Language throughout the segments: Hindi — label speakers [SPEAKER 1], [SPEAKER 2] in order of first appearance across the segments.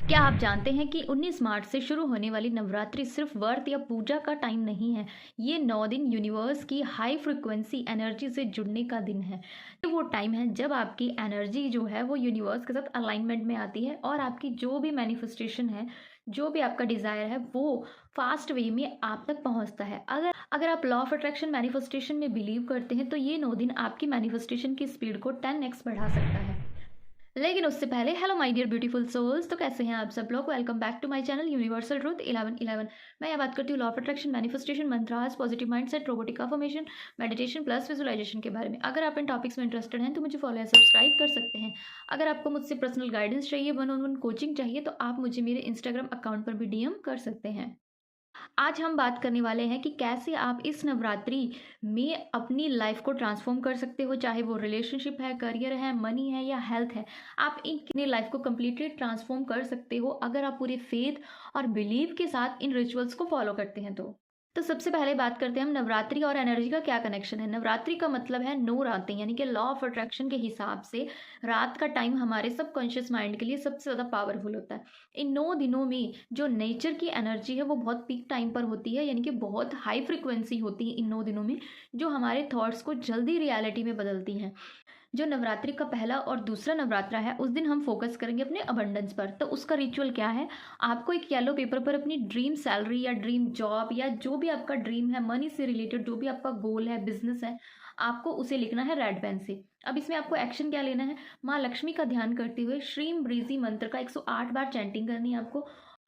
[SPEAKER 1] क्या आप जानते हैं कि 19 मार्च से शुरू होने वाली नवरात्रि सिर्फ व्रत या पूजा का टाइम नहीं है। ये 9 दिन यूनिवर्स की हाई फ्रिक्वेंसी एनर्जी से जुड़ने का दिन है। ये वो टाइम है जब आपकी एनर्जी जो है वो यूनिवर्स के साथ अलाइनमेंट में आती है और आपकी जो भी मैनिफेस्टेशन है, जो भी आपका डिज़ायर है वो फास्ट वे में आप तक पहुंचता है। अगर अगर आप लॉ ऑफ अट्रैक्शन मैनिफेस्टेशन में बिलीव करते हैं तो ये 9 दिन आपकी मैनिफेस्टेशन की स्पीड को 10x बढ़ा सकता है। लेकिन उससे पहले hello my dear beautiful souls, तो कैसे हैं आप सब लोग। Welcome back to my channel universal truth 1111। मैं यहाँ बात करती हूँ law of attraction, manifestation, mantras, positive mindset, robotic affirmation, meditation plus visualisation के बारे में। अगर आप इन टॉपिक्स में इंटरेस्टेड हैं तो मुझे फॉलो या सब्सक्राइब कर सकते हैं। अगर आपको मुझसे पर्सनल गाइडेंस चाहिए, वन ऑन वन कोचिंग चाहिए, तो आप मुझे मेरे इंस्टाग्राम अकाउंट पर भी डीएम कर सकते हैं। आज हम बात करने वाले हैं कि कैसे आप इस नवरात्रि में अपनी लाइफ को ट्रांसफॉर्म कर सकते हो, चाहे वो रिलेशनशिप है, करियर है, मनी है या हेल्थ है। आप अपनी लाइफ को कम्प्लीटली ट्रांसफॉर्म कर सकते हो अगर आप पूरे फेथ और बिलीव के साथ इन रिचुअल्स को फॉलो करते हैं तो सबसे पहले बात करते हैं हम नवरात्रि और एनर्जी का क्या कनेक्शन है। नवरात्रि का मतलब है 9 रातें, यानी कि लॉ ऑफ अट्रैक्शन के हिसाब से रात का टाइम हमारे सबकॉन्शियस माइंड के लिए सबसे ज़्यादा पावरफुल होता है। इन 9 दिनों में जो नेचर की एनर्जी है वो बहुत पीक टाइम पर होती है, यानी कि बहुत हाई फ्रिक्वेंसी होती है इन 9 दिनों में, जो हमारे थॉट्स को जल्दी रियलिटी में बदलती हैं। जो नवरात्रि का पहला और दूसरा नवरात्रा है उस दिन हम फोकस करेंगे अपने अबंडेंस पर। तो उसका रिचुअल क्या है, आपको एक येलो पेपर पर अपनी ड्रीम सैलरी या ड्रीम जॉब या जो भी आपका ड्रीम है, मनी से रिलेटेड जो भी आपका गोल है, बिजनेस है, आपको उसे लिखना है रेड पेन से। अब इसमें आपको एक्शन क्या लेना है, माँ लक्ष्मी का ध्यान करते हुए श्रीम ब्रीजी मंत्र का 108 बार चैंटिंग करनी है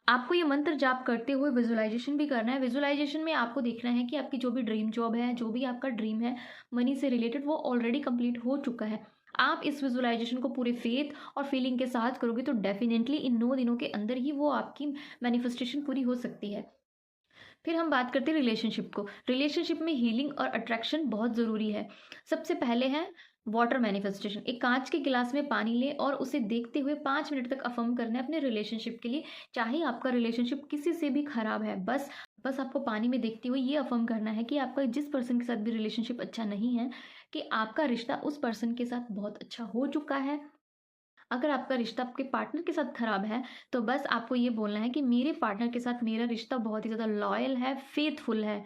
[SPEAKER 1] आपको ये मंत्र जाप करते हुए विजुअलाइजेशन भी करना है। विजुअलाइजेशन में आपको देखना है कि आपकी जो भी ड्रीम जॉब है, जो भी आपका ड्रीम है मनी से रिलेटेड, वो ऑलरेडी कंप्लीट हो चुका है। आप इस विजुअलाइजेशन को पूरे फेथ और फीलिंग के साथ करोगे तो डेफिनेटली इन 9 दिनों के अंदर ही वो आपकी मैनिफेस्टेशन पूरी हो सकती है। फिर हम बात करते हैं रिलेशनशिप को। रिलेशनशिप में हीलिंग और अट्रैक्शन बहुत ज़रूरी है। सबसे पहले है वाटर मैनिफेस्टेशन। एक कांच के गिलास में पानी ले और उसे देखते हुए 5 मिनट तक अफर्म करना है अपने रिलेशनशिप के लिए। चाहे आपका रिलेशनशिप किसी से भी खराब है, बस बस आपको पानी में देखते हुए ये अफर्म करना है कि आपका जिस पर्सन के साथ भी रिलेशनशिप अच्छा नहीं है, कि आपका रिश्ता उस पर्सन के साथ बहुत अच्छा हो चुका है। अगर आपका रिश्ता आपके पार्टनर के साथ खराब है तो बस आपको ये बोलना है कि मेरे पार्टनर के साथ मेरा रिश्ता बहुत ही ज़्यादा लॉयल है, फेथफुल है।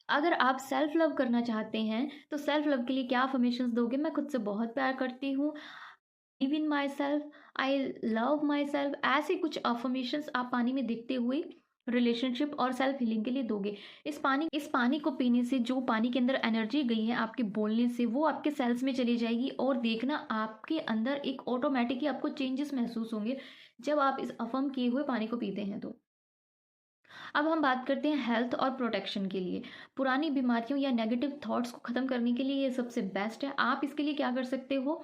[SPEAKER 1] अगर आप सेल्फ लव करना चाहते हैं तो सेल्फ लव के लिए क्या अफर्मेशंस दोगे, मैं खुद से बहुत प्यार करती हूँ, believe in my self, I love my self, ऐसे कुछ अफर्मेशंस आप पानी में देखते हुए रिलेशनशिप और सेल्फ हीलिंग के लिए दोगे। इस पानी को पीने से जो पानी के अंदर एनर्जी गई है आपके बोलने से, वो आपके सेल्स में चली जाएगी और देखना आपके अंदर एक ऑटोमेटिक ही आपको चेंजेस महसूस होंगे जब आप इस अफर्म किए हुए पानी को पीते हैं तो। अब हम बात करते हैं हेल्थ और प्रोटेक्शन के लिए। पुरानी बीमारियों या नेगेटिव थॉट्स को ख़त्म करने के लिए ये सबसे बेस्ट है। आप इसके लिए क्या कर सकते हो,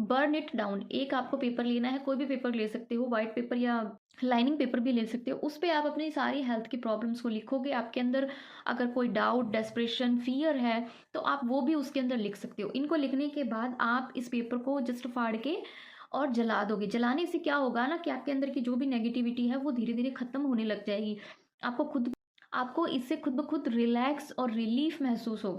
[SPEAKER 1] बर्न इट डाउन। एक आपको पेपर लेना है, कोई भी पेपर ले सकते हो, वाइट पेपर या लाइनिंग पेपर भी ले सकते हो। उस पर आप अपनी सारी हेल्थ की प्रॉब्लम्स को लिखोगे। आपके अंदर अगर कोई डाउट, डेस्परेशन, फियर है तो आप वो भी उसके अंदर लिख सकते हो। इनको लिखने के बाद आप इस पेपर को जस्ट फाड़ के और जला दोगे। जलाने से क्या होगा ना कि आपके अंदर की जो भी नेगेटिविटी है वो धीरे धीरे खत्म होने लग जाएगी। आपको खुद आपको इससे खुद ब खुद रिलैक्स और रिलीफ महसूस होगा।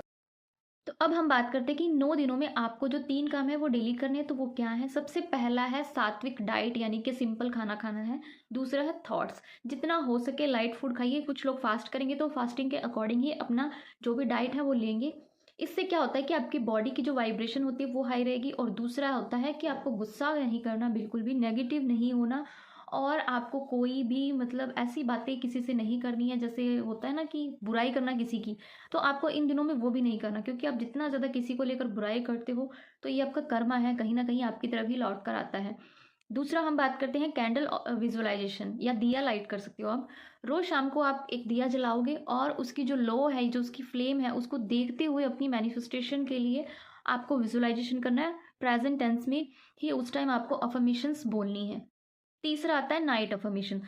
[SPEAKER 1] तो अब हम बात करते हैं कि 9 दिनों में आपको जो 3 काम है वो डेली करने हैं, तो वो क्या है। सबसे पहला है सात्विक डाइट, यानी कि सिंपल खाना खाना है। दूसरा है थॉट्स, जितना हो सके लाइट फूड खाइए। कुछ लोग फास्ट करेंगे तो फास्टिंग के अकॉर्डिंग ही अपना जो भी डाइट है वो लेंगे। इससे क्या होता है कि आपकी बॉडी की जो वाइब्रेशन होती है वो हाई रहेगी। और दूसरा होता है कि आपको गुस्सा नहीं करना, बिल्कुल भी नेगेटिव नहीं होना, और आपको कोई भी मतलब ऐसी बातें किसी से नहीं करनी है, जैसे होता है ना कि बुराई करना किसी की, तो आपको इन दिनों में वो भी नहीं करना, क्योंकि आप जितना ज़्यादा किसी को लेकर बुराई करते हो तो ये आपका कर्मा है, कहीं ना कहीं आपकी तरफ ही लौट कर आता है। दूसरा हम बात करते हैं कैंडल विजुअलाइजेशन या दिया लाइट कर सकते हो आप। रोज़ शाम को आप एक दिया जलाओगे और उसकी जो लो है, जो उसकी फ्लेम है, उसको देखते हुए अपनी मैनिफेस्टेशन के लिए आपको विजुअलाइजेशन करना है। प्रेजेंट टेंस में ही उस टाइम आपको अफर्मेशंस बोलनी है। तीसरा आता है नाइट अफर्मेशन।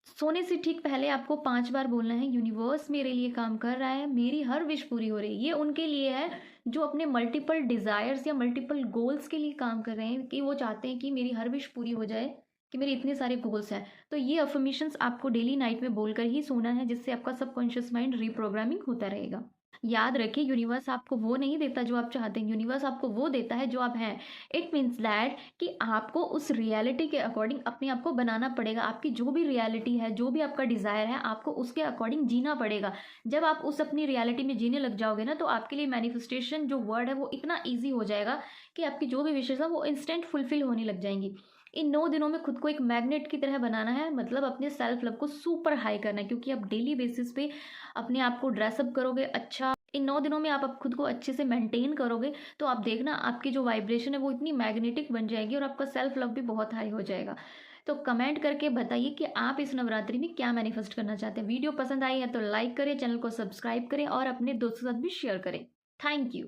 [SPEAKER 1] सोने से ठीक पहले आपको 5 बार बोलना है, यूनिवर्स मेरे लिए काम कर रहा है, मेरी हर विश पूरी हो रही है। ये उनके लिए है जो अपने मल्टीपल डिज़ायर्स या मल्टीपल गोल्स के लिए काम कर रहे हैं, कि वो चाहते हैं कि मेरी हर विश पूरी हो जाए, कि मेरे इतने सारे गोल्स हैं। तो ये अफर्मेशंस आपको डेली नाइट में बोलकर ही सोना है, जिससे आपका सबकॉन्शियस माइंड रीप्रोग्रामिंग होता रहेगा। याद रखिए यूनिवर्स आपको वो नहीं देता जो आप चाहते हैं, यूनिवर्स आपको वो देता है जो आप हैं। इट मीन्स दैट कि आपको उस रियलिटी के अकॉर्डिंग अपने आप को बनाना पड़ेगा। आपकी जो भी रियलिटी है, जो भी आपका डिज़ायर है, आपको उसके अकॉर्डिंग जीना पड़ेगा। जब आप उस अपनी रियलिटी में जीने लग जाओगे ना, तो आपके लिए मैनिफेस्टेशन जो वर्ड है वो इतना ईजी हो जाएगा कि आपकी जो भी विशेष है वो इंस्टेंट फुलफिल होने लग जाएंगी। इन 9 दिनों में खुद को एक मैग्नेट की तरह बनाना है, मतलब अपने सेल्फ लव को सुपर हाई करना है, क्योंकि आप डेली बेसिस पे अपने आप को ड्रेसअप करोगे अच्छा। इन 9 दिनों में आप खुद को अच्छे से मेंटेन करोगे, तो आप देखना आपकी जो वाइब्रेशन है वो इतनी मैग्नेटिक बन जाएगी और आपका सेल्फ लव भी बहुत हाई हो जाएगा। तो कमेंट करके बताइए कि आप इस नवरात्रि में क्या मैनिफेस्ट करना चाहते हैं। वीडियो पसंद आई है तो लाइक करें, चैनल को सब्सक्राइब करें और अपने दोस्तों के साथ भी शेयर करें। Thank you.